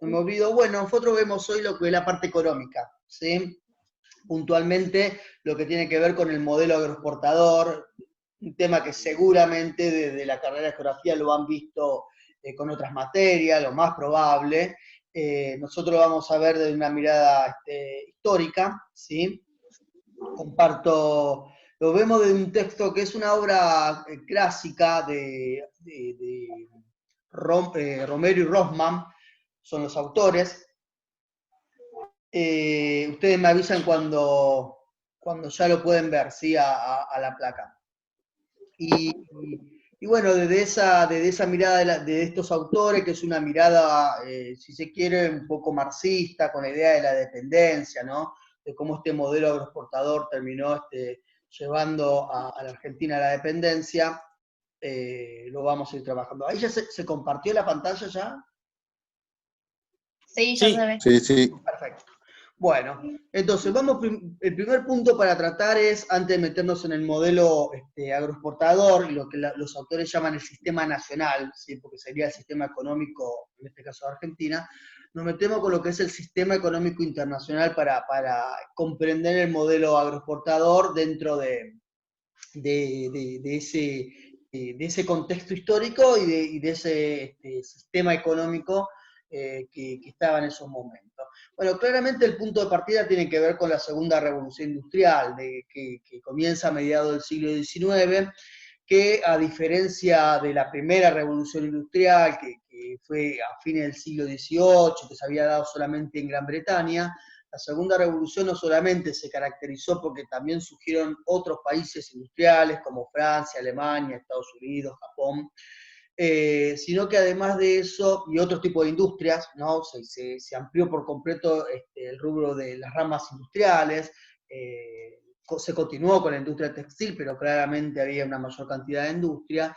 no me olvido. Bueno, nosotros vemos hoy lo que es la parte económica, ¿sí? Puntualmente lo que tiene que ver con el modelo agroexportador, un tema que seguramente desde la carrera de geografía lo han visto con otras materias, lo más probable. Nosotros lo vamos a ver desde una mirada histórica, ¿sí? Comparto, lo vemos de un texto que es una obra clásica de Romero y Rothman, son los autores. Ustedes me avisan cuando ya lo pueden ver, ¿sí? A la placa. Y bueno, desde esa mirada de estos autores, que es una mirada, si se quiere, un poco marxista, con la idea de la dependencia, ¿no? De cómo este modelo agroexportador terminó llevando a la Argentina a la dependencia, lo vamos a ir trabajando. ¿Ahí ya se compartió la pantalla ya? Sí, ya se ve. Sí, sí. Perfecto. Bueno, entonces el primer punto para tratar es, antes de meternos en el modelo agroexportador, y lo que los autores llaman el sistema nacional, ¿sí? Porque sería el sistema económico, en este caso de Argentina, nos metemos con lo que es el sistema económico internacional para comprender el modelo agroexportador dentro de ese contexto histórico y de ese sistema económico que estaba en esos momentos. Bueno, claramente el punto de partida tiene que ver con la segunda revolución industrial, que comienza a mediados del siglo XIX, que a diferencia de la primera revolución industrial, que fue a fines del siglo XVIII, que se había dado solamente en Gran Bretaña, la segunda revolución no solamente se caracterizó porque también surgieron otros países industriales como Francia, Alemania, Estados Unidos, Japón, sino que además de eso, y otros tipos de industrias, ¿no? Se amplió por completo el rubro de las ramas industriales, se continuó con la industria textil, pero claramente había una mayor cantidad de industria,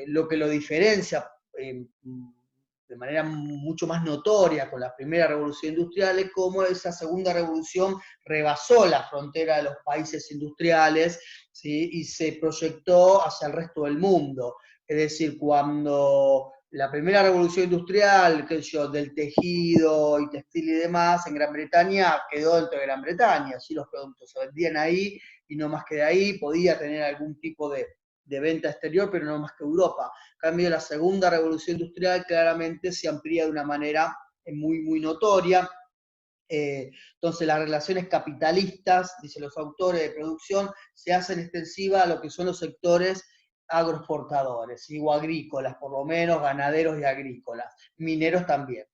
lo que lo diferencia de manera mucho más notoria con la primera revolución industrial es cómo esa segunda revolución rebasó la frontera de los países industriales, ¿sí? Y se proyectó hacia el resto del mundo. Es decir, cuando la primera revolución industrial, qué sé yo, del tejido y textil y demás, en Gran Bretaña quedó dentro de Gran Bretaña, así los productos se vendían ahí y no más que de ahí, podía tener algún tipo de venta exterior, pero no más que Europa. En cambio, la segunda revolución industrial claramente se amplía de una manera muy, muy notoria. Entonces las relaciones capitalistas, dicen los autores de producción, se hacen extensivas a lo que son los sectores agroexportadores, o agrícolas, por lo menos, ganaderos y agrícolas, mineros también.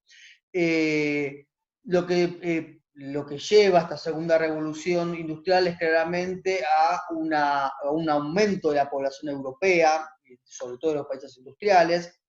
Lo que lleva a esta segunda revolución industrial es claramente a un aumento de la población europea, sobre todo en los países industriales,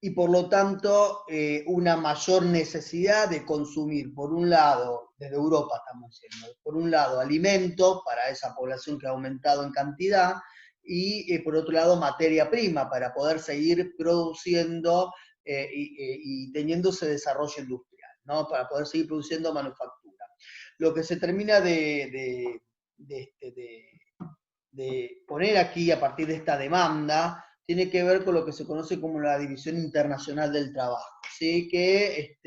y por lo tanto una mayor necesidad de consumir, por un lado, desde Europa estamos diciendo, por un lado alimentos para esa población que ha aumentado en cantidad, y por otro lado materia prima para poder seguir produciendo y teniendo ese desarrollo industrial, ¿no? Para poder seguir produciendo manufactura. Lo que se termina de poner aquí a partir de esta demanda tiene que ver con lo que se conoce como la División Internacional del Trabajo, ¿sí? Que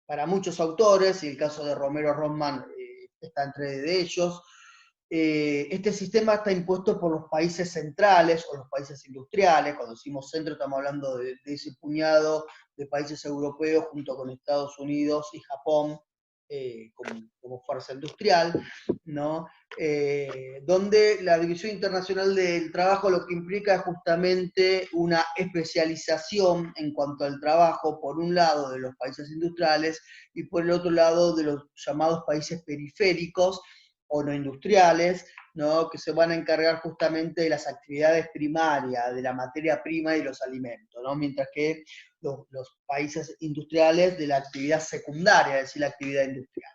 para muchos autores, y el caso de Romero Rothman está entre de ellos, este sistema está impuesto por los países centrales o los países industriales. Cuando decimos centro estamos hablando de ese puñado de países europeos junto con Estados Unidos y Japón como fuerza industrial, ¿no? Donde la División Internacional del Trabajo lo que implica es justamente una especialización en cuanto al trabajo, por un lado de los países industriales y por el otro lado de los llamados países periféricos o no industriales, ¿no? Que se van a encargar justamente de las actividades primarias, de la materia prima y los alimentos, ¿no? Mientras que los países industriales de la actividad secundaria, es decir, la actividad industrial.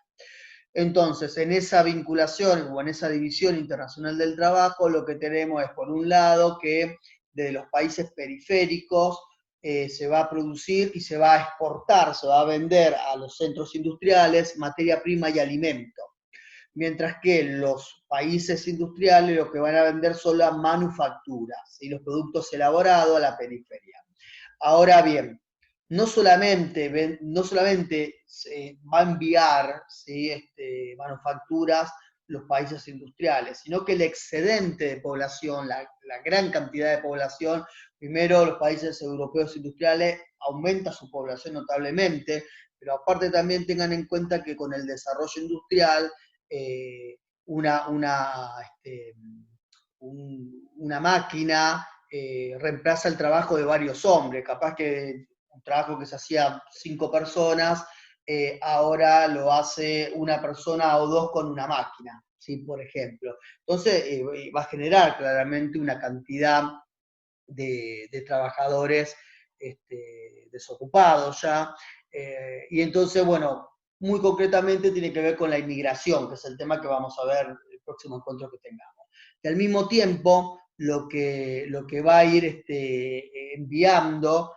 Entonces, en esa vinculación o en esa división internacional del trabajo, lo que tenemos es, por un lado, que de los países periféricos se va a producir y se va a exportar, se va a vender a los centros industriales materia prima y alimento. Mientras que los países industriales lo que van a vender son las manufacturas y los productos elaborados a la periferia. Ahora bien, no solamente va a enviar, ¿sí? Manufacturas los países industriales, sino que el excedente de población, la gran cantidad de población, primero los países europeos industriales aumenta su población notablemente, pero aparte también tengan en cuenta que con el desarrollo industrial, una, una, este, una máquina reemplaza el trabajo de varios hombres, capaz que un trabajo que se hacía 5 personas, ahora lo hace una persona o dos con una máquina, ¿sí? Por ejemplo. Entonces va a generar claramente una cantidad de trabajadores desocupados ya, y entonces, bueno, muy concretamente tiene que ver con la inmigración, que es el tema que vamos a ver el próximo encuentro que tengamos. Y al mismo tiempo, lo que va a ir enviando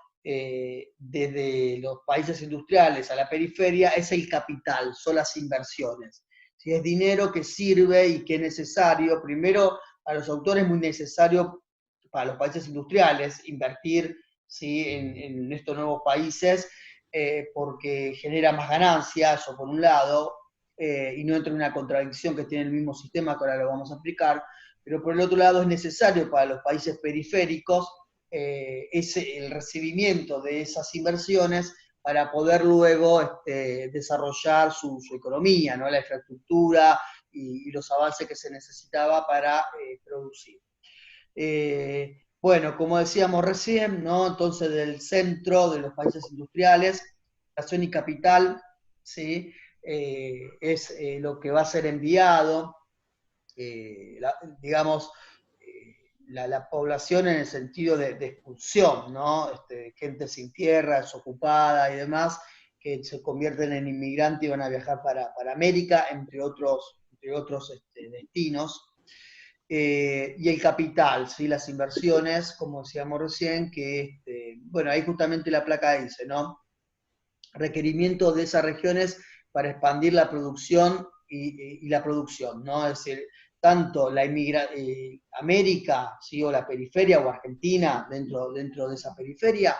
desde los países industriales a la periferia es el capital, son las inversiones. Si es dinero que sirve y que es necesario, primero a los autores es muy necesario para los países industriales invertir, ¿sí? En estos nuevos países, porque genera más ganancias, eso por un lado, y no entra en una contradicción que tiene el mismo sistema, que ahora lo vamos a explicar, pero por el otro lado es necesario para los países periféricos el recibimiento de esas inversiones para poder luego desarrollar su economía, ¿no? La infraestructura y los avances que se necesitaba para producir. Bueno, como decíamos recién, ¿no? Entonces del centro de los países industriales, nación y capital, ¿sí? Es lo que va a ser enviado, digamos, la población en el sentido de expulsión, ¿no? Gente sin tierra, desocupada y demás, que se convierten en inmigrantes y van a viajar para América, entre otros destinos. Y el capital, ¿sí? Las inversiones, como decíamos recién, que, bueno, ahí justamente la placa dice, ¿no? Requerimiento de esas regiones para expandir la producción y la producción, ¿no? Es decir, tanto América, ¿sí? O la periferia, o Argentina, dentro de esa periferia,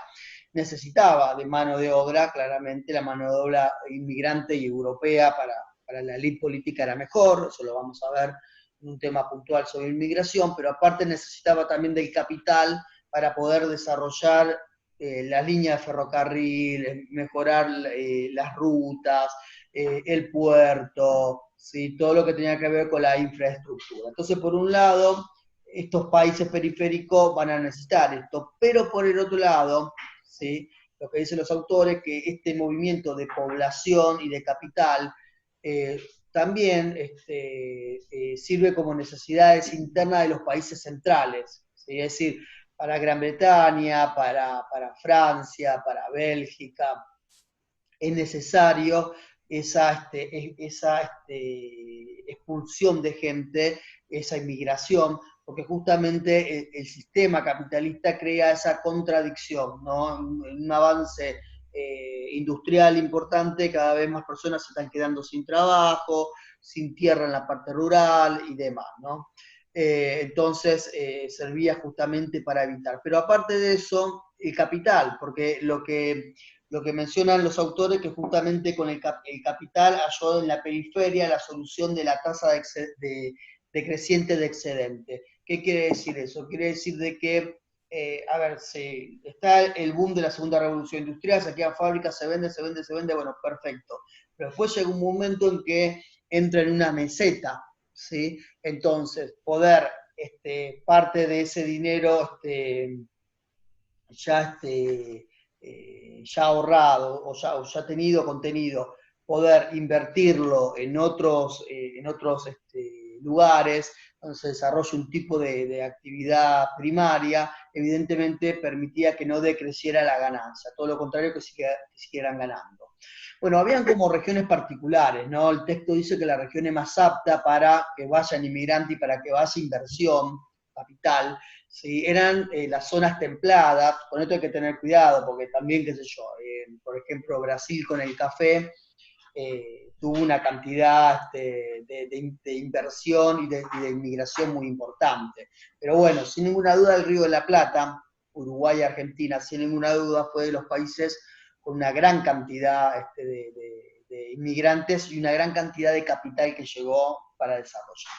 necesitaba de mano de obra, claramente la mano de obra inmigrante y europea para la elite política era mejor, eso lo vamos a ver en un tema puntual sobre inmigración, pero aparte necesitaba también del capital para poder desarrollar la línea de ferrocarril, mejorar las rutas, el puerto, ¿sí? Todo lo que tenía que ver con la infraestructura. Entonces, por un lado, estos países periféricos van a necesitar esto, pero por el otro lado, ¿sí? Lo que dicen los autores, que este movimiento de población y de capital también sirve como necesidades internas de los países centrales, ¿sí? Es decir, para Gran Bretaña, para Francia, para Bélgica, es necesario esa expulsión de gente, esa inmigración, porque justamente el sistema capitalista crea esa contradicción, ¿no? Un avance industrial importante, cada vez más personas se están quedando sin trabajo, sin tierra en la parte rural y demás, ¿no? Entonces servía justamente para evitar. Pero aparte de eso, el capital, porque lo que mencionan los autores, que justamente con el capital ayudó en la periferia la solución de la tasa de creciente de excedente. ¿Qué quiere decir eso? Quiere decir de que, a ver, está el boom de la segunda revolución industrial, se quedan fábricas, se vende, bueno, perfecto. Pero después llega un momento en que entra en una meseta, ¿sí? Entonces, poder, parte de ese dinero, ya ya ahorrado o ya tenido contenido, poder invertirlo en otros lugares, donde se desarrolla un tipo de actividad primaria, evidentemente permitía que no decreciera la ganancia, todo lo contrario que siguieran ganando. Bueno, habían como regiones particulares, ¿no? El texto dice que la región es más apta para que vayan inmigrantes y para que vaya inversión, capital, ¿sí? Eran las zonas templadas, con esto hay que tener cuidado, porque también, qué sé yo, por ejemplo, Brasil con el café tuvo una cantidad de inversión y de inmigración muy importante. Pero bueno, sin ninguna duda el Río de la Plata, Uruguay y Argentina, sin ninguna duda fue de los países con una gran cantidad de inmigrantes y una gran cantidad de capital que llegó para desarrollar.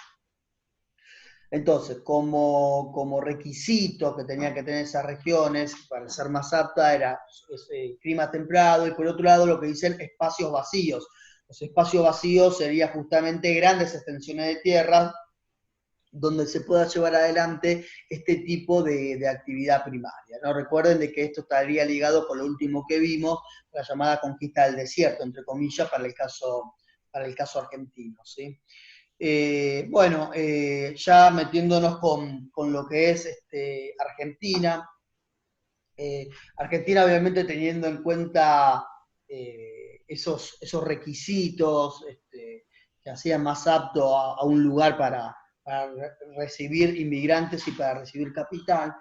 Entonces, como requisito que tenían que tener esas regiones para ser más aptas era clima templado, y por otro lado lo que dicen espacios vacíos. Los espacios vacíos serían justamente grandes extensiones de tierra donde se pueda llevar adelante este tipo de actividad primaria, ¿no? Recuerden de que esto estaría ligado con lo último que vimos, la llamada conquista del desierto, entre comillas, para el caso argentino, ¿sí? Bueno, ya metiéndonos con lo que es Argentina, Argentina obviamente teniendo en cuenta esos requisitos que hacían más apto a un lugar para recibir inmigrantes y para recibir capital,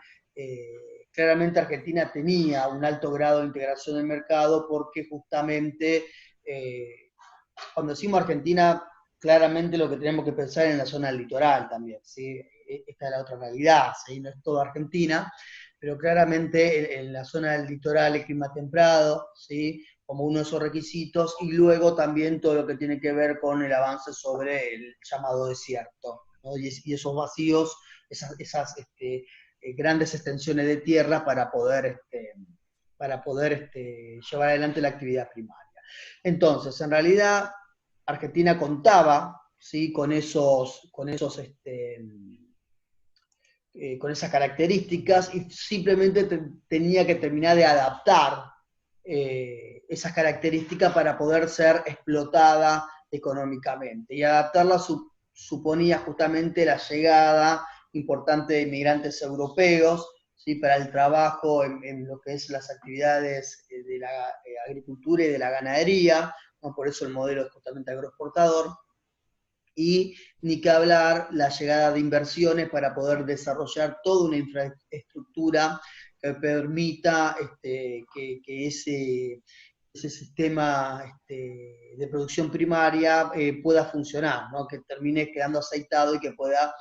claramente Argentina tenía un alto grado de integración del mercado porque justamente cuando decimos Argentina, claramente lo que tenemos que pensar es en la zona del litoral también, ¿sí? Esta es la otra realidad, ¿sí? No es toda Argentina, pero claramente en la zona del litoral el clima templado, ¿sí? Como uno de esos requisitos, y luego también todo lo que tiene que ver con el avance sobre el llamado desierto, ¿no? Y esos vacíos, esas grandes extensiones de tierra para poder llevar adelante la actividad primaria. Entonces, en realidad, Argentina contaba, ¿sí? con esas características y simplemente tenía que terminar de adaptar esas características para poder ser explotada económicamente. Y adaptarla suponía justamente la llegada importante de inmigrantes europeos, ¿sí? Para el trabajo en lo que es las actividades de la agricultura y de la ganadería, ¿no? Por eso el modelo es justamente agroexportador, y ni que hablar la llegada de inversiones para poder desarrollar toda una infraestructura que permita que ese sistema de producción primaria pueda funcionar, ¿no? Que termine quedando aceitado y que pueda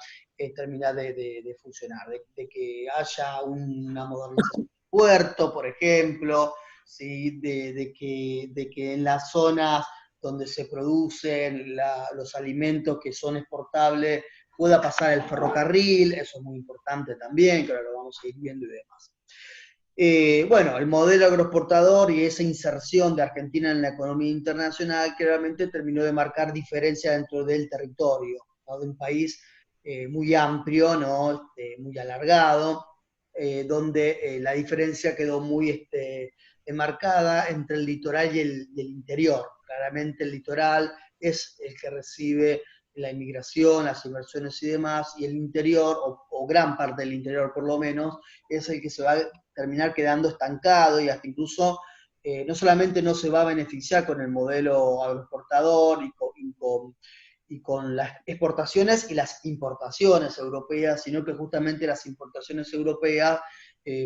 terminar de funcionar, de que haya una modernización del puerto, por ejemplo, ¿sí? De que en las zonas donde se producen los alimentos que son exportables, pueda pasar el ferrocarril, eso es muy importante también, que ahora lo vamos a ir viendo y demás. Bueno, el modelo agroexportador y esa inserción de Argentina en la economía internacional claramente terminó de marcar diferencia dentro del territorio, ¿no? De un país muy amplio, ¿no? Muy alargado, donde la diferencia quedó muy enmarcada entre el litoral y el interior. Claramente el litoral es el que recibe la inmigración, las inversiones y demás, y el interior, o gran parte del interior por lo menos, es el que se va a terminar quedando estancado y hasta incluso no solamente no se va a beneficiar con el modelo agroexportador y con las exportaciones y las importaciones europeas, sino que justamente las importaciones europeas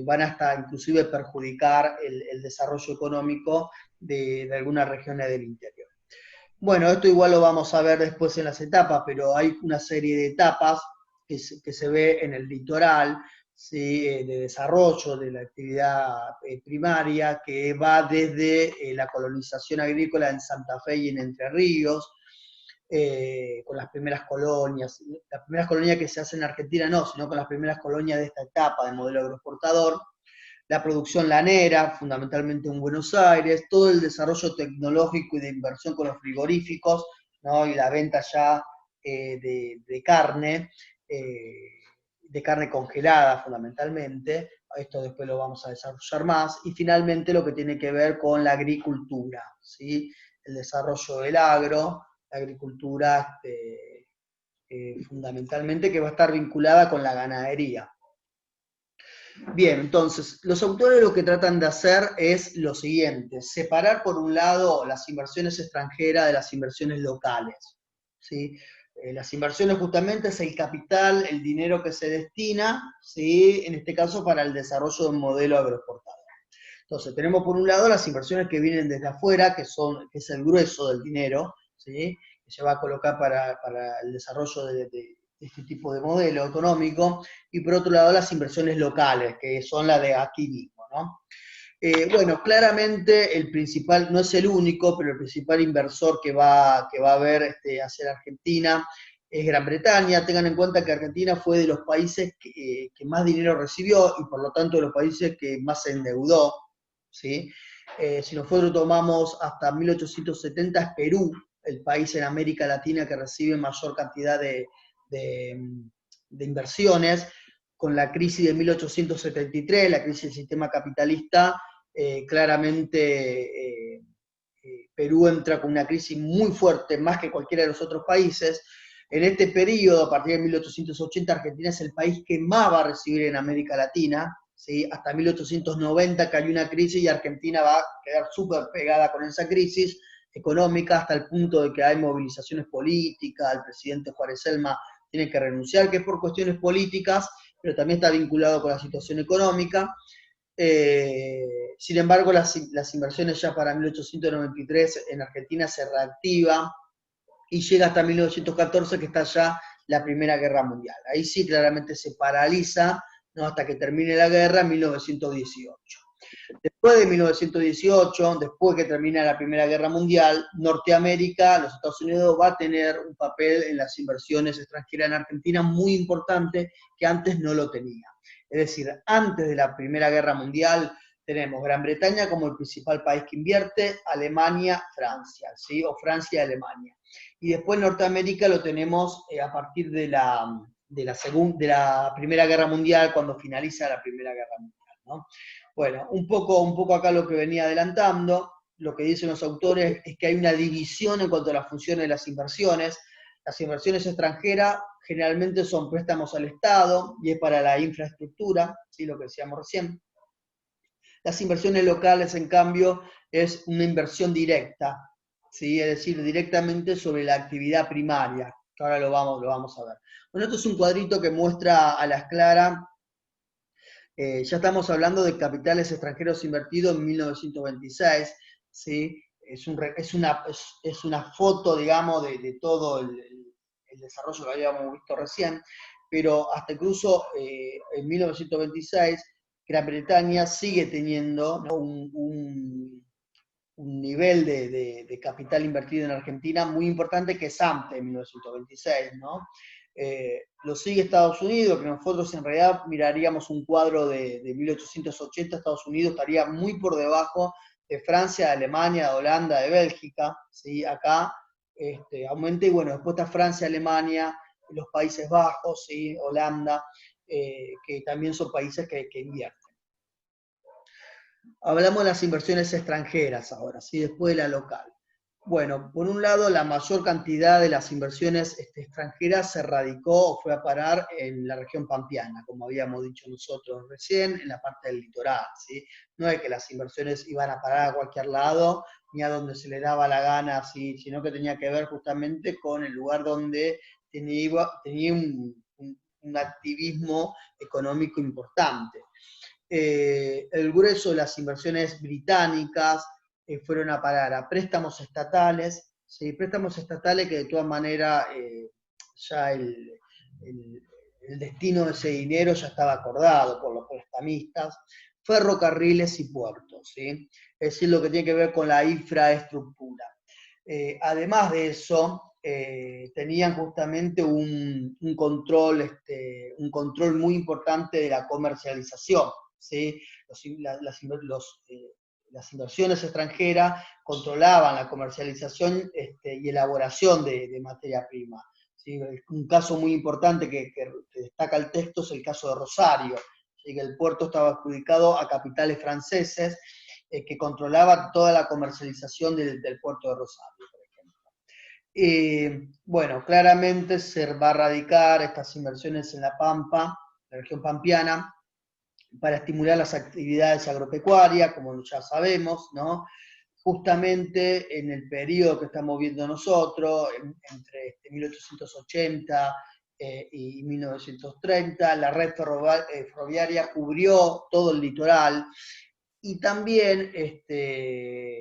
van hasta inclusive perjudicar el desarrollo económico de algunas regiones del interior. Bueno, esto igual lo vamos a ver después en las etapas, pero hay una serie de etapas que se ve en el litoral, ¿sí? De desarrollo de la actividad primaria, que va desde la colonización agrícola en Santa Fe y en Entre Ríos, con las primeras colonias que se hacen en Argentina no, sino con las primeras colonias de esta etapa del modelo agroexportador, la producción lanera, fundamentalmente en Buenos Aires, todo el desarrollo tecnológico y de inversión con los frigoríficos, ¿no? Y la venta ya de carne congelada fundamentalmente, esto después lo vamos a desarrollar más, y finalmente lo que tiene que ver con la agricultura, ¿sí? El desarrollo del agro, la agricultura fundamentalmente que va a estar vinculada con la ganadería. Bien, entonces, los autores lo que tratan de hacer es lo siguiente, separar por un lado las inversiones extranjeras de las inversiones locales, ¿sí? Las inversiones justamente es el capital, el dinero que se destina, ¿sí? En este caso para el desarrollo de un modelo agroexportador. Entonces, tenemos por un lado las inversiones que vienen desde afuera, que es el grueso del dinero, ¿sí? Que se va a colocar para el desarrollo de este tipo de modelo económico, y por otro lado las inversiones locales, que son las de aquí mismo, ¿no? Bueno, claramente el principal, no es el único, pero el principal inversor que va a ver hacia Argentina es Gran Bretaña. Tengan en cuenta que Argentina fue de los países que más dinero recibió y por lo tanto de los países que más se endeudó, ¿sí? Si nosotros tomamos hasta 1870 es Perú, el país en América Latina que recibe mayor cantidad de inversiones. Con la crisis de 1873, la crisis del sistema capitalista, claramente Perú entra con una crisis muy fuerte, más que cualquiera de los otros países. En este periodo, a partir de 1880, Argentina es el país que más va a recibir en América Latina, ¿sí? Hasta 1890 que hay una crisis y Argentina va a quedar súper pegada con esa crisis económica hasta el punto de que hay movilizaciones políticas, el presidente Juárez Celma tiene que renunciar, que es por cuestiones políticas, pero también está vinculado con la situación económica. Sin embargo, las inversiones ya para 1893 en Argentina se reactiva y llega hasta 1914 que está ya la Primera Guerra Mundial. Ahí sí claramente se paraliza, ¿no? Hasta que termine la guerra en 1918. Después de 1918, después que termina la Primera Guerra Mundial, Norteamérica, los Estados Unidos, va a tener un papel en las inversiones extranjeras en Argentina muy importante que antes no lo tenía. Es decir, antes de la Primera Guerra Mundial tenemos Gran Bretaña como el principal país que invierte, Alemania, Francia, ¿sí? O Francia y Alemania. Y después Norteamérica lo tenemos a partir de la Primera Guerra Mundial, cuando finaliza la Primera Guerra Mundial, ¿no? Bueno, un poco acá lo que venía adelantando, lo que dicen los autores es que hay una división en cuanto a las funciones de las inversiones. Las inversiones extranjeras generalmente son préstamos al Estado y es para la infraestructura, ¿sí? Lo que decíamos recién. Las inversiones locales, en cambio, es una inversión directa, ¿sí? Es decir, directamente sobre la actividad primaria, que ahora lo vamos a ver. Bueno, esto es un cuadrito que muestra a las claras. Ya estamos hablando de capitales extranjeros invertidos en 1926, ¿sí? Es una foto, digamos, de todo el desarrollo que habíamos visto recién, pero hasta incluso en 1926 Gran Bretaña sigue teniendo, ¿no? un nivel de capital invertido en Argentina muy importante que es antes de 1926, ¿no? Lo sigue Estados Unidos, que nosotros en realidad miraríamos un cuadro de 1880, Estados Unidos estaría muy por debajo de Francia, de Alemania, de Holanda, de Bélgica, ¿sí? Acá aumenta y bueno, después está Francia, Alemania, los Países Bajos, ¿sí? Holanda, que también son países que invierten. Hablamos de las inversiones extranjeras ahora, ¿sí? Después de la local. Bueno, por un lado, la mayor cantidad de las inversiones extranjeras se radicó o fue a parar en la región pampeana, como habíamos dicho nosotros recién, en la parte del litoral, ¿sí? No es que las inversiones iban a parar a cualquier lado, ni a donde se le daba la gana, ¿sí? Sino que tenía que ver justamente con el lugar donde tenía un activismo económico importante. El grueso de las inversiones británicas fueron a parar a préstamos estatales, ¿sí? Préstamos estatales que de todas maneras ya el destino de ese dinero ya estaba acordado por los prestamistas, ferrocarriles y puertos, ¿sí? Es decir, lo que tiene que ver con la infraestructura. Además de eso, tenían justamente un control muy importante de la comercialización, ¿sí? Las inversiones extranjeras controlaban la comercialización y elaboración de materia prima, ¿sí? Un caso muy importante que destaca el texto es el caso de Rosario, ¿sí? Que el puerto estaba adjudicado a capitales franceses que controlaban toda la comercialización del puerto de Rosario, por ejemplo. Bueno, claramente se va a radicar estas inversiones en la Pampa, la región pampeana, para estimular las actividades agropecuarias, como ya sabemos, ¿no? Justamente en el periodo que estamos viendo nosotros, entre 1880 y 1930, la red ferroviaria cubrió todo el litoral y también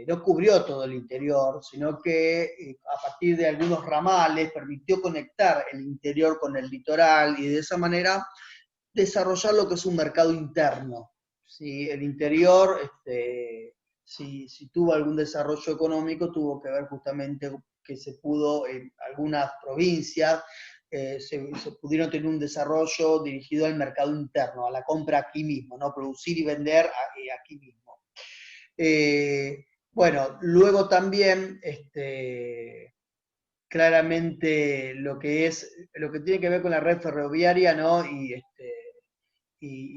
no cubrió todo el interior, sino que a partir de algunos ramales permitió conectar el interior con el litoral y de esa manera desarrollar lo que es un mercado interno, ¿sí? El interior, si tuvo algún desarrollo económico, tuvo que ver justamente que se pudo en algunas provincias, se pudieron tener un desarrollo dirigido al mercado interno, a la compra aquí mismo, ¿no? Producir y vender aquí mismo. Bueno, luego también, claramente lo que tiene que ver con la red ferroviaria, ¿no? Y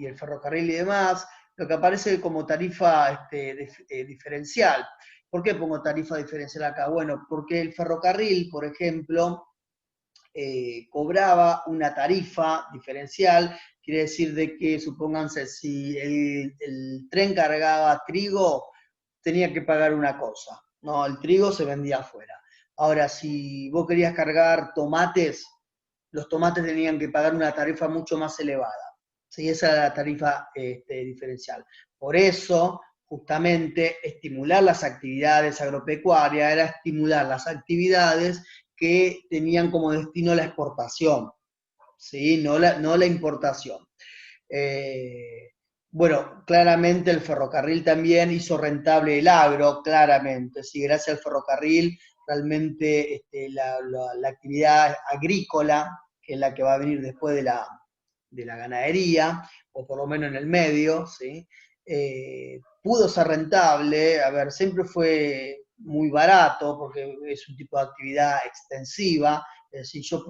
el ferrocarril y demás, lo que aparece como tarifa diferencial. ¿Por qué pongo tarifa diferencial acá? Bueno, porque el ferrocarril, por ejemplo, cobraba una tarifa diferencial, quiere decir de que, supónganse, si el tren cargaba trigo, tenía que pagar una cosa, no, el trigo se vendía afuera. Ahora, si vos querías cargar tomates, los tomates tenían que pagar una tarifa mucho más elevada. ¿Sí? Esa era la tarifa diferencial. Por eso, justamente, estimular las actividades agropecuarias era estimular las actividades que tenían como destino la exportación, ¿sí? No la importación. Bueno, claramente el ferrocarril también hizo rentable el agro, claramente, sí, gracias al ferrocarril realmente la actividad agrícola, que es la que va a venir después de la ganadería, o por lo menos en el medio, ¿sí? Pudo ser rentable, a ver, siempre fue muy barato, porque es un tipo de actividad extensiva, es decir, yo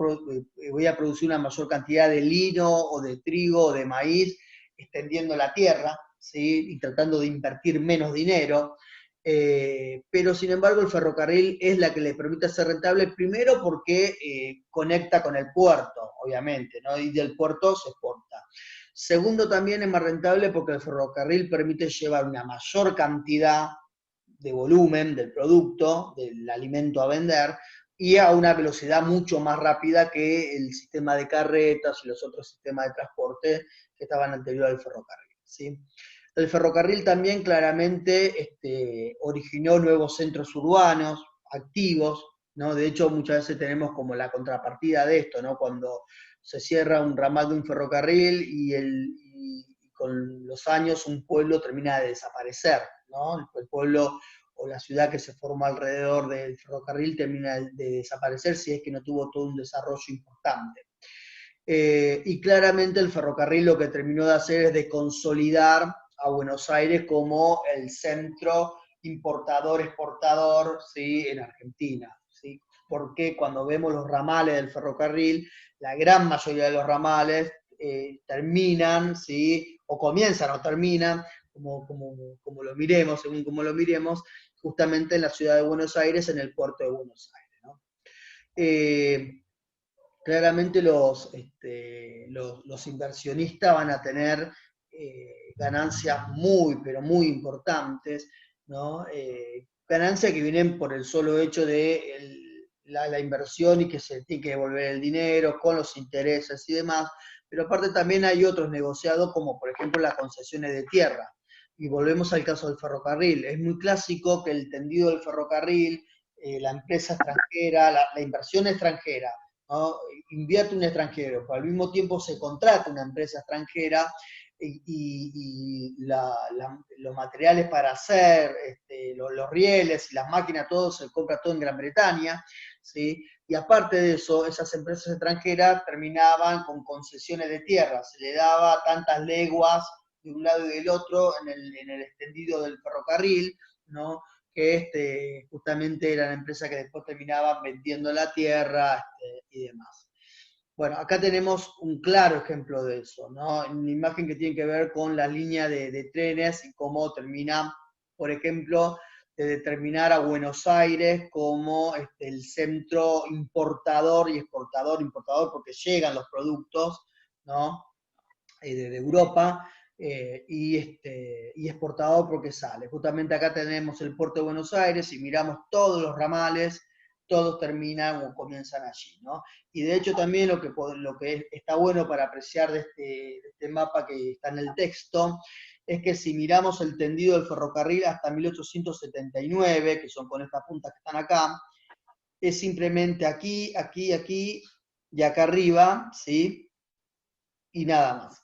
voy a producir una mayor cantidad de lino o de trigo o de maíz, extendiendo la tierra, ¿sí? Y tratando de invertir menos dinero. Pero sin embargo el ferrocarril es la que le permite ser rentable, primero porque conecta con el puerto, obviamente, ¿no? Y del puerto se exporta. Segundo, también es más rentable porque el ferrocarril permite llevar una mayor cantidad de volumen del producto, del alimento a vender, y a una velocidad mucho más rápida que el sistema de carretas y los otros sistemas de transporte que estaban anterior al ferrocarril, ¿sí? El ferrocarril también claramente originó nuevos centros urbanos activos, ¿no? De hecho, muchas veces tenemos como la contrapartida de esto, ¿no? Cuando se cierra un ramal de un ferrocarril y con los años un pueblo termina de desaparecer, ¿no? El pueblo o la ciudad que se forma alrededor del ferrocarril termina de desaparecer si es que no tuvo todo un desarrollo importante. Y claramente el ferrocarril lo que terminó de hacer es de consolidar a Buenos Aires como el centro importador-exportador, ¿sí? En Argentina, ¿sí? Porque cuando vemos los ramales del ferrocarril, la gran mayoría de los ramales terminan, ¿sí? O comienzan o terminan, como lo miremos, según como lo miremos, justamente en la ciudad de Buenos Aires, en el puerto de Buenos Aires, ¿no? Claramente los inversionistas van a tener ganancias muy, pero muy importantes, ¿no? Ganancias que vienen por el solo hecho de la inversión y que se tiene que devolver el dinero con los intereses y demás, pero aparte también hay otros negociados como por ejemplo las concesiones de tierra. Y volvemos al caso del ferrocarril. Es muy clásico que el tendido del ferrocarril, la empresa extranjera, la inversión extranjera, ¿no? Invierte un extranjero, pero al mismo tiempo se contrata una empresa extranjera y los materiales para hacer, los rieles y las máquinas, todo se compra todo en Gran Bretaña, ¿sí? Y aparte de eso, esas empresas extranjeras terminaban con concesiones de tierra, se le daba tantas leguas de un lado y del otro en el extendido del ferrocarril, ¿no? Que justamente eran empresas que después terminaban vendiendo la tierra y demás. Bueno, acá tenemos un claro ejemplo de eso, ¿no? Una imagen que tiene que ver con la línea de trenes y cómo termina, por ejemplo, de determinar a Buenos Aires como el centro importador y importador porque llegan los productos, ¿no? De Europa, y exportador porque sale. Justamente acá tenemos el puerto de Buenos Aires y miramos todos los ramales, todos terminan o comienzan allí, ¿no? Y de hecho también lo que está bueno para apreciar de este mapa que está en el texto, es que si miramos el tendido del ferrocarril hasta 1879, que son con estas puntas que están acá, es simplemente aquí, aquí, aquí y acá arriba, ¿sí? Y nada más.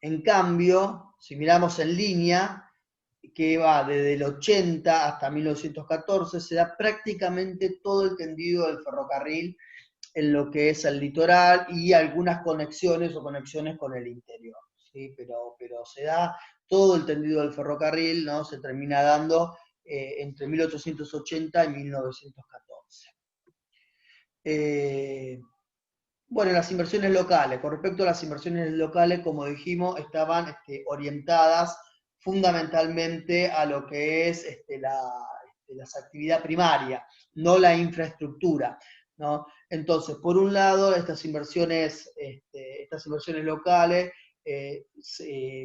En cambio, si miramos en línea, que va desde el 80 hasta 1914, se da prácticamente todo el tendido del ferrocarril en lo que es el litoral y algunas conexiones o conexiones con el interior, ¿sí? Pero se da todo el tendido del ferrocarril, ¿no? Se termina dando entre 1880 y 1914. Bueno, las inversiones locales. Con respecto a las inversiones locales, como dijimos, estaban orientadas fundamentalmente a lo que es la actividad primaria, no la infraestructura, ¿no? Entonces, por un lado, estas inversiones locales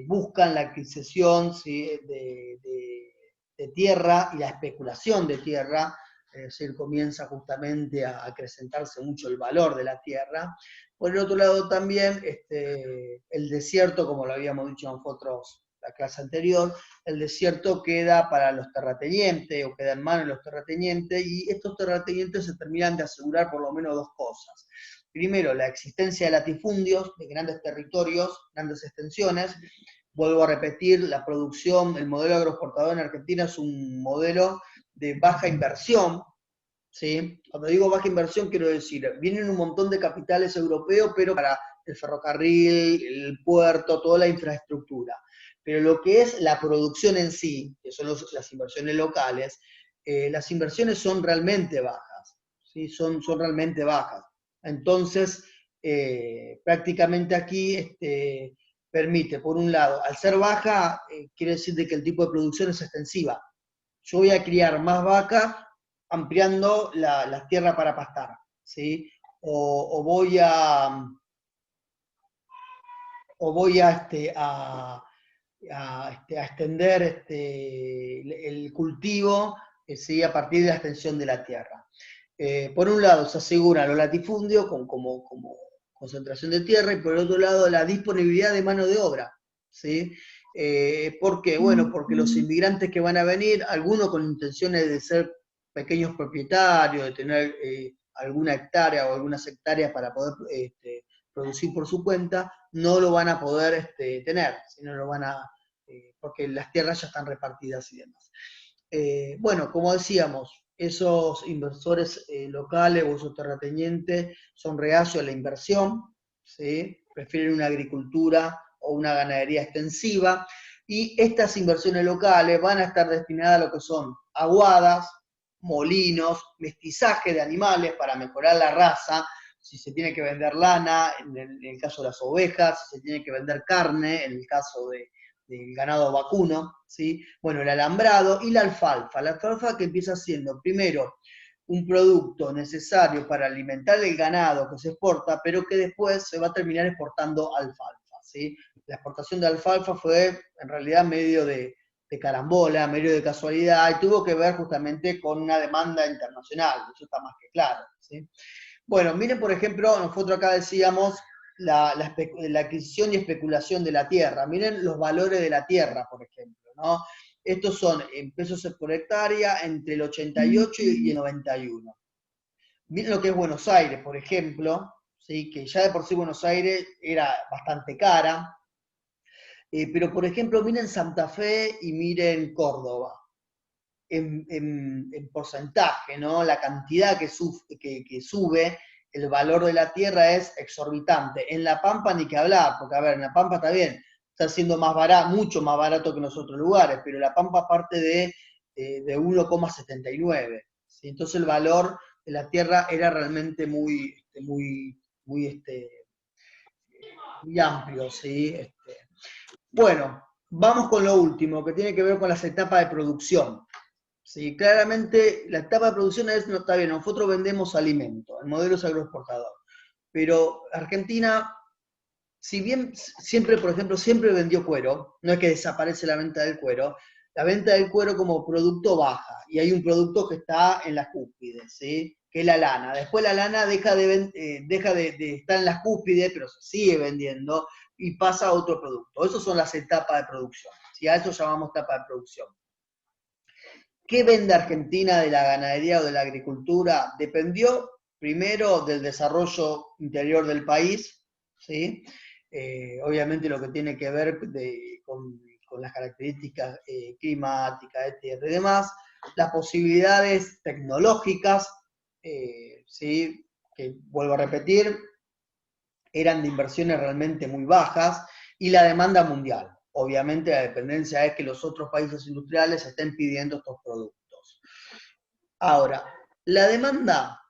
buscan la adquisición, ¿sí?, de tierra y la especulación de tierra. Es decir, comienza justamente a acrecentarse mucho el valor de la tierra. Por el otro lado también, el desierto, como lo habíamos dicho nosotros la clase anterior, el desierto queda para los terratenientes, o queda en manos de los terratenientes, y estos terratenientes se terminan de asegurar por lo menos dos cosas. Primero, la existencia de latifundios, de grandes territorios, grandes extensiones. Vuelvo a repetir, la producción, el modelo agroexportador en Argentina es un modelo de baja inversión, ¿sí? Cuando digo baja inversión quiero decir, vienen un montón de capitales europeos, pero para el ferrocarril, el puerto, toda la infraestructura. Pero lo que es la producción en sí, que son las inversiones locales, las inversiones son realmente bajas, ¿sí? Son realmente bajas. Entonces, prácticamente aquí permite, por un lado, al ser baja, quiere decir de que el tipo de producción es extensiva. Yo voy a criar más vacas ampliando las tierras para pastar, ¿sí? O voy a extender el cultivo, ¿sí?, a partir de la extensión de la tierra. Por un lado se asegura los latifundios como concentración de tierra, y por el otro lado la disponibilidad de mano de obra, ¿sí? ¿Por qué? Bueno, porque los inmigrantes que van a venir, algunos con intenciones de ser pequeños propietarios, de tener alguna hectárea o algunas hectáreas para poder producir por su cuenta, no lo van a poder tener, sino lo van a, porque las tierras ya están repartidas y demás. Bueno, como decíamos, esos inversores locales o esos terratenientes son reacios a la inversión, ¿sí? Prefieren una agricultura o una ganadería extensiva, y estas inversiones locales van a estar destinadas a lo que son aguadas, molinos, mestizaje de animales para mejorar la raza, si se tiene que vender lana, en el caso de las ovejas, si se tiene que vender carne, en el caso del ganado vacuno, ¿sí? Bueno, el alambrado y la alfalfa que empieza siendo primero un producto necesario para alimentar el ganado que se exporta, pero que después se va a terminar exportando alfalfa, ¿sí? La exportación de alfalfa fue en realidad medio de carambola, medio de casualidad, y tuvo que ver justamente con una demanda internacional, eso está más que claro, ¿sí? Bueno, miren, por ejemplo, nosotros acá decíamos la adquisición y especulación de la tierra. Miren los valores de la tierra, por ejemplo, ¿no? Estos son en pesos por hectárea entre el 88 y el 91. Miren lo que es Buenos Aires, por ejemplo, ¿sí? Que ya de por sí Buenos Aires era bastante cara, pero por ejemplo miren Santa Fe y miren Córdoba. En porcentaje, ¿no? La cantidad que sube, el valor de la tierra es exorbitante. En La Pampa ni que hablar, porque a ver, en La Pampa está bien, está siendo más barato, mucho más barato que en los otros lugares, pero La Pampa parte de 1,79. ¿Sí? Entonces el valor de la tierra era realmente muy amplio, ¿sí? Bueno, vamos con lo último, que tiene que ver con las etapas de producción. Sí, claramente la etapa de producción es, no está bien, nosotros vendemos alimentos, el modelo es agroexportador, pero Argentina, si bien siempre, por ejemplo, siempre vendió cuero, no es que desaparece la venta del cuero, la venta del cuero como producto baja, y hay un producto que está en las cúspides, ¿sí? Que es la lana. Después la lana deja de estar en las cúspides, pero se sigue vendiendo, y pasa a otro producto. Esas son las etapas de producción, ¿sí? A eso llamamos etapa de producción. ¿Qué vende Argentina de la ganadería o de la agricultura? Dependió primero del desarrollo interior del país, ¿sí? obviamente lo que tiene que ver con las características climáticas, etc. y demás, las posibilidades tecnológicas, ¿sí? Que vuelvo a repetir, eran de inversiones realmente muy bajas, y la demanda mundial. Obviamente la dependencia es que los otros países industriales estén pidiendo estos productos. Ahora, la demanda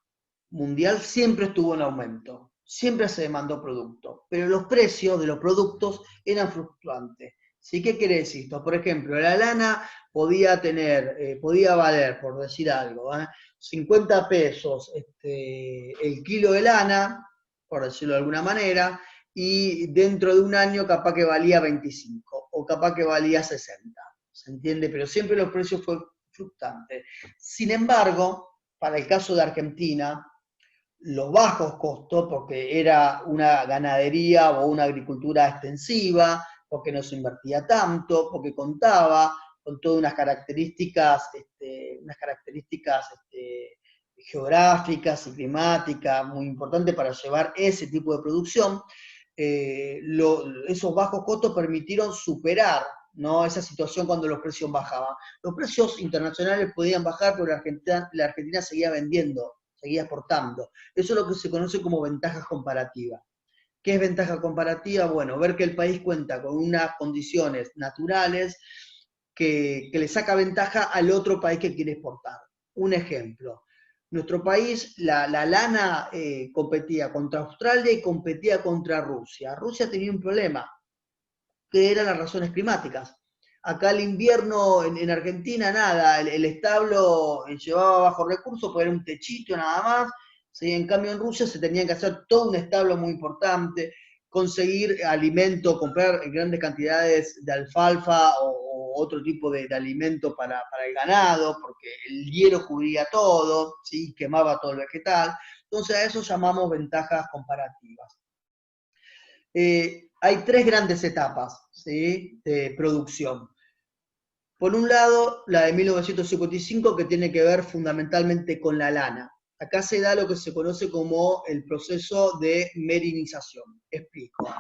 mundial siempre estuvo en aumento, siempre se demandó producto, pero los precios de los productos eran fluctuantes. ¿Sí? ¿Qué quiere decir esto? Por ejemplo, la lana podía valer, por decir algo, 50 pesos el kilo de lana, por decirlo de alguna manera, y dentro de un año capaz que valía 25 o capaz que valía 60. ¿Se entiende? Pero siempre los precios fueron fluctuantes. Sin embargo, para el caso de Argentina, los bajos costos, porque era una ganadería o una agricultura extensiva, porque no se invertía tanto, porque contaba con todas unas características geográficas y climáticas muy importantes para llevar ese tipo de producción. Esos bajos costos permitieron superar, ¿no?, esa situación cuando los precios bajaban. Los precios internacionales podían bajar, pero la Argentina seguía vendiendo, seguía exportando. Eso es lo que se conoce como ventajas comparativas. ¿Qué es ventaja comparativa? Bueno, ver que el país cuenta con unas condiciones naturales que le saca ventaja al otro país que quiere exportar. Un ejemplo, nuestro país, la lana competía contra Australia y competía contra Rusia. Rusia tenía un problema, que eran las razones climáticas. Acá el invierno en Argentina, nada, el establo llevaba bajos recursos, porque era un techito nada más. ¿Sí? En cambio en Rusia se tenían que hacer todo un establo muy importante, conseguir alimento, comprar grandes cantidades de alfalfa o otro tipo de alimento para el ganado, porque el hielo cubría todo, ¿sí? Quemaba todo el vegetal. Entonces a eso llamamos ventajas comparativas. Hay tres grandes etapas, ¿sí?, de producción. Por un lado, la de 1955, que tiene que ver fundamentalmente con la lana. Acá se da lo que se conoce como el proceso de merinización. Explico.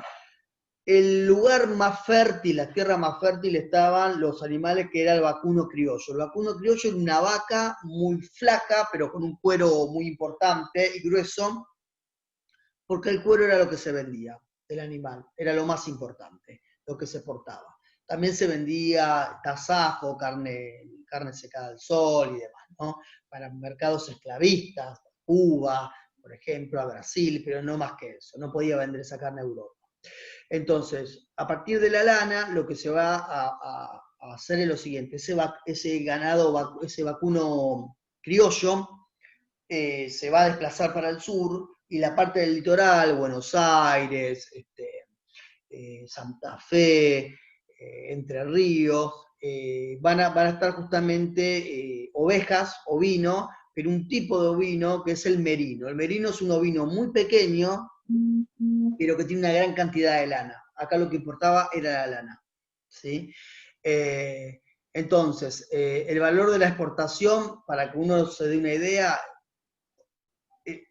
El lugar más fértil, la tierra más fértil, estaban los animales que era el vacuno criollo. El vacuno criollo era una vaca muy flaca, pero con un cuero muy importante y grueso, porque el cuero era lo que se vendía del animal, era lo más importante, lo que se portaba. También se vendía tasajo, carne secada al sol y demás, ¿no? Para mercados esclavistas, Cuba, por ejemplo, a Brasil, pero no más que eso, no podía vender esa carne a Europa. Entonces, a partir de la lana, lo que se va a hacer es lo siguiente: ese ganado, ese vacuno criollo, se va a desplazar para el sur, y la parte del litoral, Buenos Aires, Santa Fe, Entre Ríos, van a estar justamente ovejas, ovino, pero un tipo de ovino que es el merino. El merino es un ovino muy pequeño, pero que tiene una gran cantidad de lana. Acá lo que importaba era la lana, ¿sí? Entonces, el valor de la exportación, para que uno se dé una idea,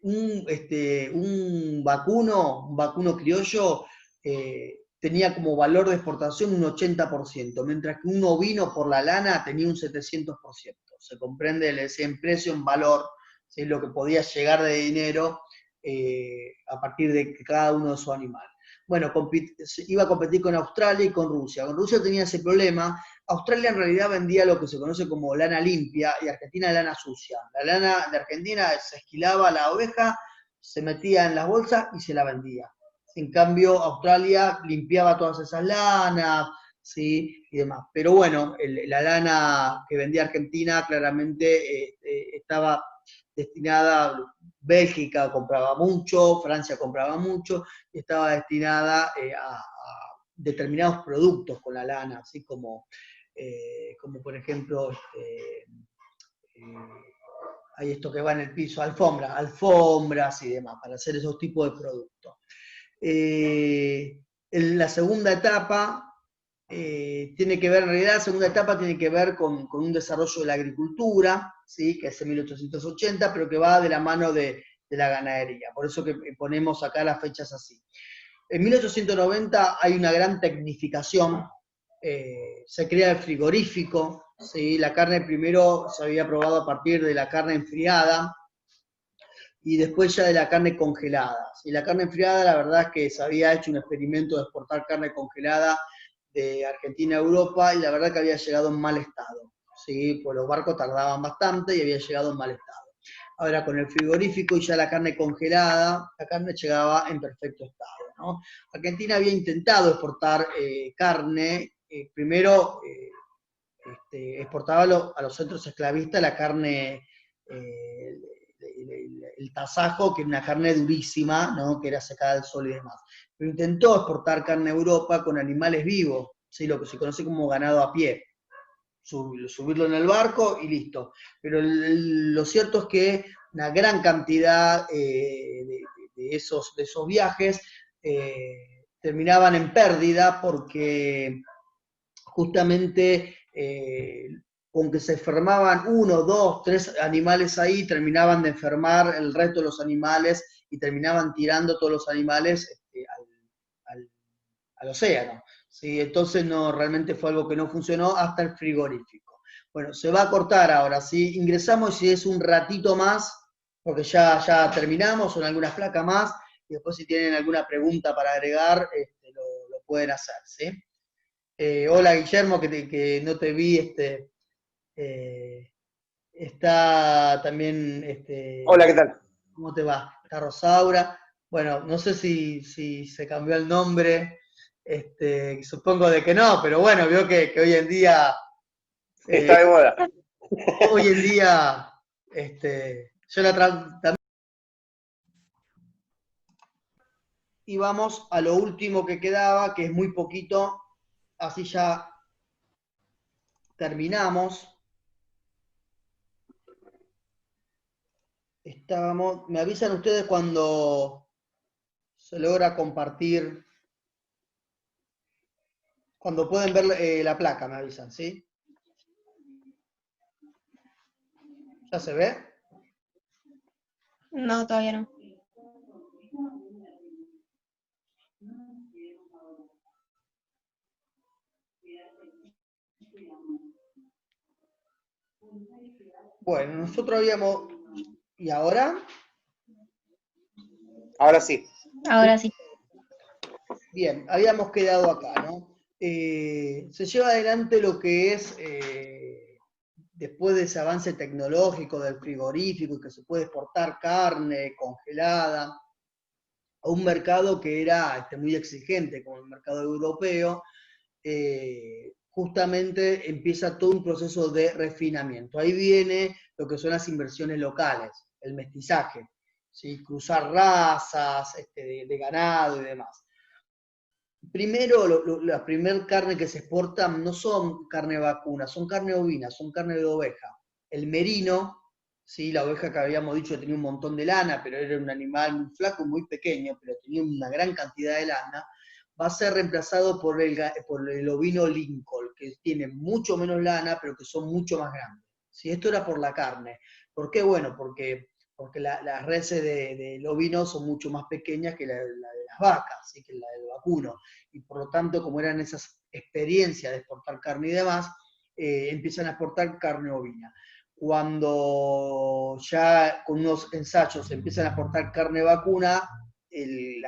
un vacuno criollo tenía como valor de exportación un 80%, mientras que un ovino por la lana tenía un 700%. Se comprende en precio, en valor, ¿sí?, lo que podía llegar de dinero a partir de cada uno de sus animales. Bueno, iba a competir con Australia y con Rusia. Con Rusia tenía ese problema. Australia en realidad vendía lo que se conoce como lana limpia y Argentina lana sucia. La lana de Argentina se esquilaba la oveja, se metía en las bolsas y se la vendía. En cambio, Australia limpiaba todas esas lanas, ¿sí?, y demás. Pero bueno, la lana que vendía Argentina claramente estaba destinada. Bélgica compraba mucho, Francia compraba mucho, y estaba destinada a determinados productos con la lana, así como por ejemplo, hay esto que va en el piso, alfombras y demás, para hacer esos tipos de productos. En la segunda etapa tiene que ver, en realidad la segunda etapa tiene que ver con un desarrollo de la agricultura, ¿sí?, que es en 1880, pero que va de la mano de la ganadería. Por eso que ponemos acá las fechas así. En 1890 hay una gran tecnificación, se crea el frigorífico, ¿sí? La carne primero se había probado a partir de la carne enfriada, y después ya de la carne congelada. Y la carne enfriada, la verdad es que se había hecho un experimento de exportar carne congelada de Argentina a Europa, y la verdad que había llegado en mal estado, ¿sí? Pues los barcos tardaban bastante y había llegado en mal estado. Ahora con el frigorífico y ya la carne congelada, la carne llegaba en perfecto estado, ¿no? Argentina había intentado exportar carne, primero exportaba a los centros esclavistas la carne, el tasajo, que era una carne durísima, ¿no? Que era secada al sol y demás. Pero intentó exportar carne a Europa con animales vivos, ¿sí? Lo que se conoce como ganado a pie. Subirlo en el barco y listo. Pero lo cierto es que una gran cantidad de esos viajes terminaban en pérdida porque justamente con que se enfermaban 1, 2, 3 animales ahí, terminaban de enfermar el resto de los animales y terminaban tirando todos los animales al, al océano. ¿Sí? Entonces no, realmente fue algo que no funcionó hasta el frigorífico. Bueno, se va a cortar ahora, ¿sí? Ingresamos si es un ratito más, porque ya terminamos, son algunas placas más, y después si tienen alguna pregunta para agregar, lo pueden hacer, ¿sí? Hola Guillermo, que no te vi, eh, está también, Hola, ¿qué tal? ¿cómo te va? Está Rosaura. Bueno, no sé si se cambió el nombre, supongo de que no, pero bueno, veo que hoy en día, Está de moda. hoy en día, yo también. Y vamos a lo último que quedaba, que es muy poquito, así ya terminamos. Me avisan ustedes cuando se logra compartir, cuando pueden ver la placa, me avisan, ¿sí? ¿Ya se ve? No, todavía no. Bueno, nosotros habíamos... ¿Y ahora? Ahora sí. Ahora sí. Bien, habíamos quedado acá, ¿no? Se lleva adelante lo que es, después de ese avance tecnológico del frigorífico, que se puede exportar carne congelada a un mercado que era muy exigente, como el mercado europeo, justamente empieza todo un proceso de refinamiento. Ahí viene lo que son las inversiones locales, el mestizaje, ¿sí? Cruzar razas de ganado y demás. Primero, la primer carne que se exporta no son carne vacuna, son carne ovina, son carne de oveja. El merino, ¿sí? La oveja que habíamos dicho que tenía un montón de lana, pero era un animal muy flaco, muy pequeño, pero tenía una gran cantidad de lana, va a ser reemplazado por el ovino Lincoln, que tiene mucho menos lana, pero que son mucho más grandes. ¿Sí? Esto era por la carne. ¿Por qué? Bueno, porque las reses del ovino son mucho más pequeñas que la de las vacas, ¿sí? Que la del vacuno. Y por lo tanto, como eran esas experiencias de exportar carne y demás, empiezan a exportar carne ovina. Cuando ya con unos ensayos empiezan a exportar carne vacuna, el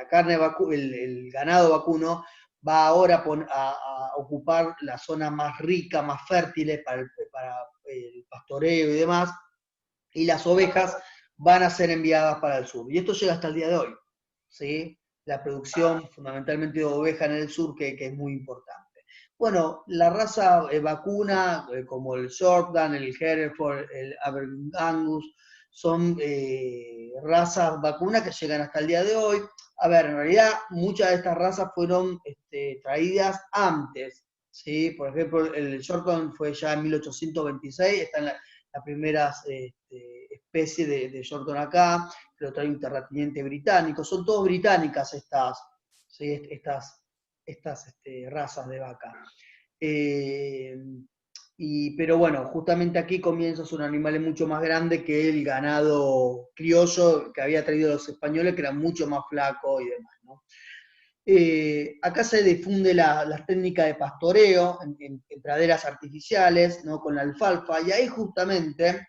ganado vacuno va ahora a ocupar la zona más rica, más fértil para el pastoreo y demás, y las ovejas van a ser enviadas para el sur. Y esto llega hasta el día de hoy, ¿sí? La producción fundamentalmente de oveja en el sur, que es muy importante. Bueno, la raza vacuna, como el Shortland, el Hereford, el Aberdeen Angus, son razas vacunas que llegan hasta el día de hoy. A ver, en realidad muchas de estas razas fueron traídas antes, ¿sí? Por ejemplo, el Shortland fue ya en 1826, están las primeras especies de Shortland acá, que lo trae un terrateniente británico. Son todas británicas ¿sí? estas razas de vaca. Pero bueno, justamente aquí comienzan son animales mucho más grandes que el ganado criollo que había traído los españoles, que era mucho más flaco y demás, ¿no? Acá se difunde las técnicas de pastoreo en praderas artificiales, ¿no? Con la alfalfa, y ahí justamente,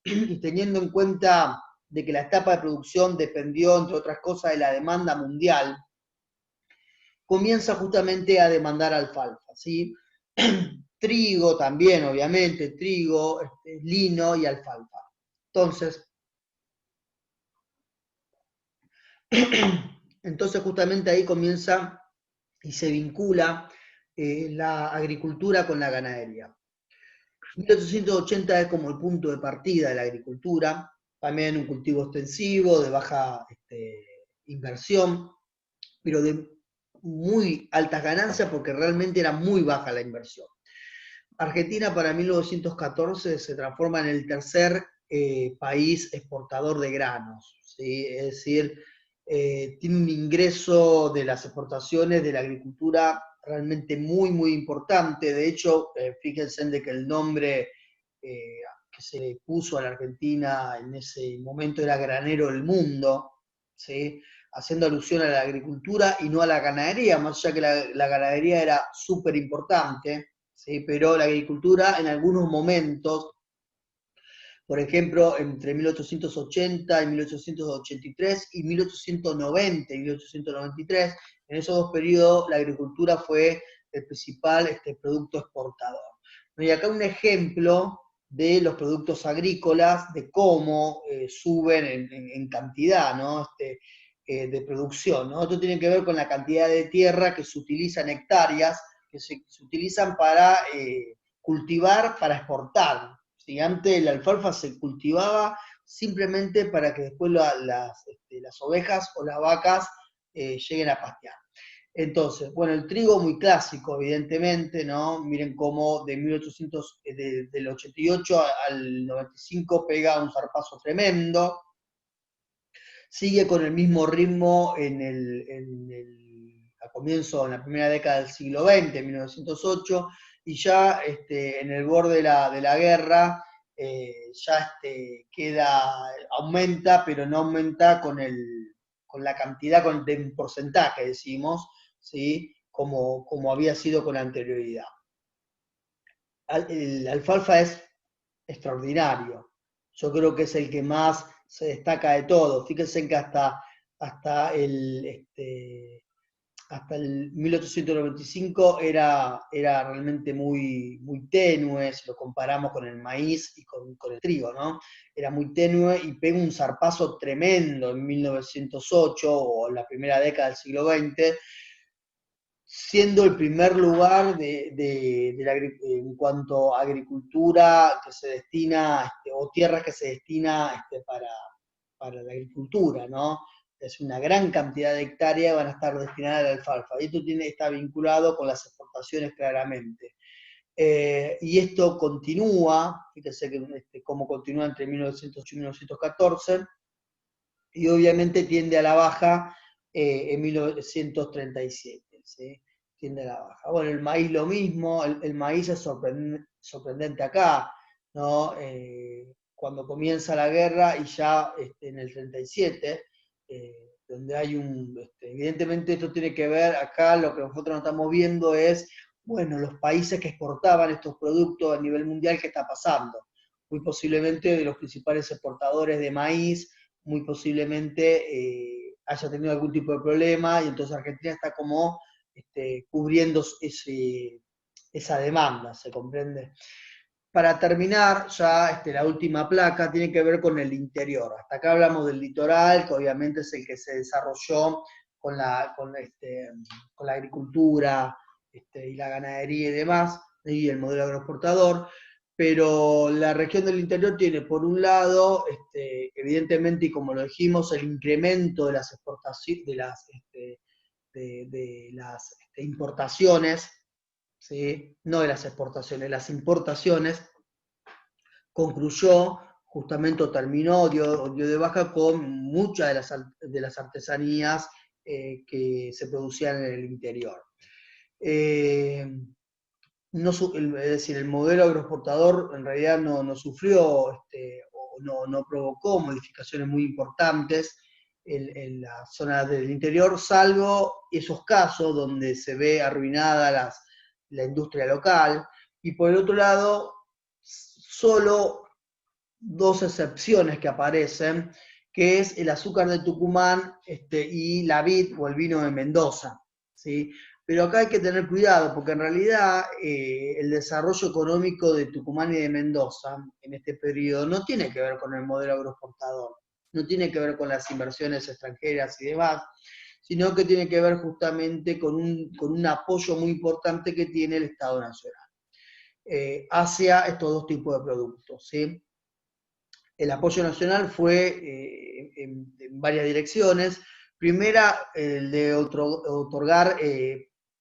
y teniendo en cuenta de que la etapa de producción dependió, entre otras cosas, de la demanda mundial, comienza justamente a demandar alfalfa, ¿sí? Trigo también, obviamente, trigo, lino y alfalfa. Entonces, justamente ahí comienza y se vincula la agricultura con la ganadería. 1880 es como el punto de partida de la agricultura, también un cultivo extensivo, de baja inversión, pero de muy altas ganancias porque realmente era muy baja la inversión. Argentina para 1914 se transforma en el tercer país exportador de granos, ¿sí? Es decir, tiene un ingreso de las exportaciones de la agricultura realmente muy, muy importante. De hecho, fíjense de que el nombre que se le puso a la Argentina en ese momento era granero del mundo, ¿sí? Haciendo alusión a la agricultura y no a la ganadería, más allá que la ganadería era súper importante, ¿sí? Pero la agricultura en algunos momentos, por ejemplo, entre 1880 y 1883 y 1890 y 1893, en esos dos periodos la agricultura fue el principal producto exportador. Y acá un ejemplo de los productos agrícolas, de cómo suben en cantidad, ¿no? De producción, ¿no? Esto tiene que ver con la cantidad de tierra que se utiliza en hectáreas, que se utilizan para cultivar, para exportar. ¿Sí? Antes la alfalfa se cultivaba simplemente para que después las ovejas o las vacas lleguen a pastear. Entonces, bueno, el trigo muy clásico, evidentemente, ¿no? Miren cómo del 88 al 95 pega un zarpazo tremendo. Sigue con el mismo ritmo a comienzo, en la primera década del siglo XX, en 1908, y ya en el borde de la guerra ya aumenta, pero no aumenta con la cantidad, de un porcentaje, decimos, ¿sí? Como había sido con anterioridad. El alfalfa es extraordinario. Yo creo que es el que más se destaca de todo. Fíjense que hasta el 1895 era realmente muy, muy tenue, si lo comparamos con el maíz y con el trigo, ¿no? Era muy tenue y pega un zarpazo tremendo en 1908 o en la primera década del siglo XX, siendo el primer lugar en cuanto a agricultura que se destina, o tierras que se destina para la agricultura, ¿no? Es una gran cantidad de hectáreas van a estar destinadas a la alfalfa. Y esto está vinculado con las exportaciones claramente. Y esto continúa, fíjense cómo continúa entre 1908 y 1914, y obviamente tiende a la baja en 1937, ¿sí? Tiende a la baja. Bueno, el maíz lo mismo, el maíz es sorprendente acá, ¿no? Cuando comienza la guerra y ya en el 37, donde hay evidentemente esto tiene que ver, acá lo que nosotros no estamos viendo es, bueno, los países que exportaban estos productos a nivel mundial, ¿qué está pasando? Muy posiblemente de los principales exportadores de maíz, muy posiblemente haya tenido algún tipo de problema y entonces Argentina está como cubriendo esa demanda, ¿se comprende? Para terminar, ya la última placa tiene que ver con el interior. Hasta acá hablamos del litoral, que obviamente es el que se desarrolló con la agricultura y la ganadería y demás, y el modelo agroexportador. Pero la región del interior tiene, por un lado, evidentemente, y como lo dijimos, el incremento de las exportaciones, de las importaciones, ¿sí? No de las exportaciones, las importaciones, concluyó, justamente terminó, dio de baja con muchas de las artesanías que se producían en el interior. Es decir, el modelo agroexportador en realidad no sufrió o no provocó modificaciones muy importantes en la zona del interior, salvo esos casos donde se ve arruinada la industria local, y por el otro lado, solo dos excepciones que aparecen, que es el azúcar de Tucumán y la vid o el vino de Mendoza, ¿sí? Pero acá hay que tener cuidado, porque en realidad el desarrollo económico de Tucumán y de Mendoza en este periodo no tiene que ver con el modelo agroexportador, no tiene que ver con las inversiones extranjeras y demás, sino que tiene que ver justamente con un apoyo muy importante que tiene el Estado Nacional hacia estos dos tipos de productos, ¿sí? El apoyo nacional fue en varias direcciones. Primera, el de otorgar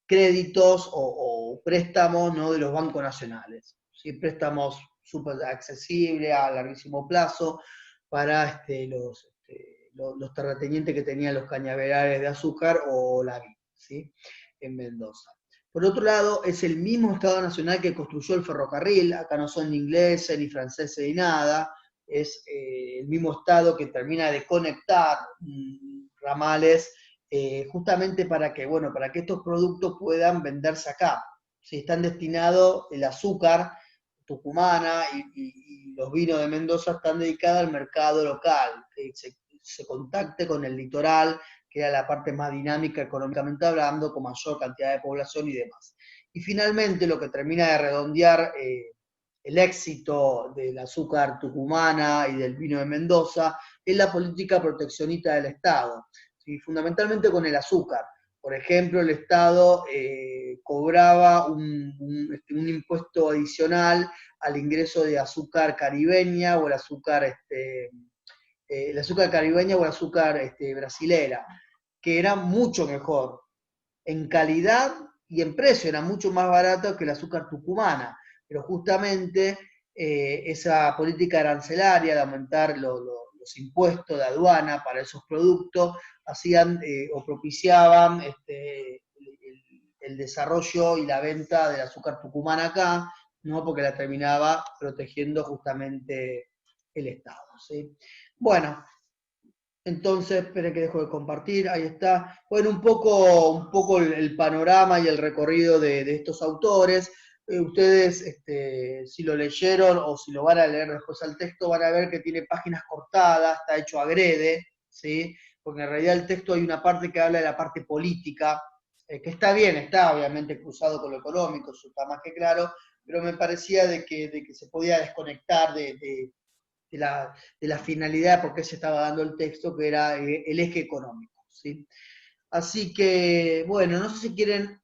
créditos o préstamos, ¿no?, de los bancos nacionales, ¿sí? Préstamos súper accesibles a larguísimo plazo para los terratenientes que tenían los cañaverales de azúcar o la vid, ¿sí?, en Mendoza. Por otro lado, es el mismo Estado Nacional que construyó el ferrocarril. Acá no son ni ingleses, ni franceses, ni nada. Es el mismo Estado que termina de conectar ramales justamente para que, bueno, para que estos productos puedan venderse acá. Si están destinados, el azúcar tucumana y los vinos de Mendoza están dedicados al mercado local, que se contacte con el litoral, que era la parte más dinámica económicamente hablando, con mayor cantidad de población y demás. Y finalmente lo que termina de redondear el éxito del azúcar tucumana y del vino de Mendoza es la política proteccionista del Estado, ¿sí? Fundamentalmente con el azúcar. Por ejemplo, el Estado cobraba un impuesto adicional al ingreso de azúcar caribeña o el azúcar caribeña o el azúcar brasilera, que era mucho mejor en calidad y en precio, era mucho más barato que el azúcar tucumana, pero justamente esa política arancelaria de aumentar los impuestos de aduana para esos productos hacían o propiciaban el desarrollo y la venta del azúcar tucumana acá, ¿no?, porque la terminaba protegiendo justamente el Estado, ¿sí? Bueno, entonces, esperen que dejo de compartir, ahí está. Bueno, un poco el panorama y el recorrido de estos autores. Ustedes, si lo leyeron o si lo van a leer después al texto, van a ver que tiene páginas cortadas, está hecho agrede, ¿sí? Porque en realidad el texto hay una parte que habla de la parte política, que está bien, está obviamente cruzado con lo económico, eso está más que claro, pero me parecía de que se podía desconectar de la finalidad por qué se estaba dando el texto, que era el eje económico, ¿sí? Así que, bueno, no sé si quieren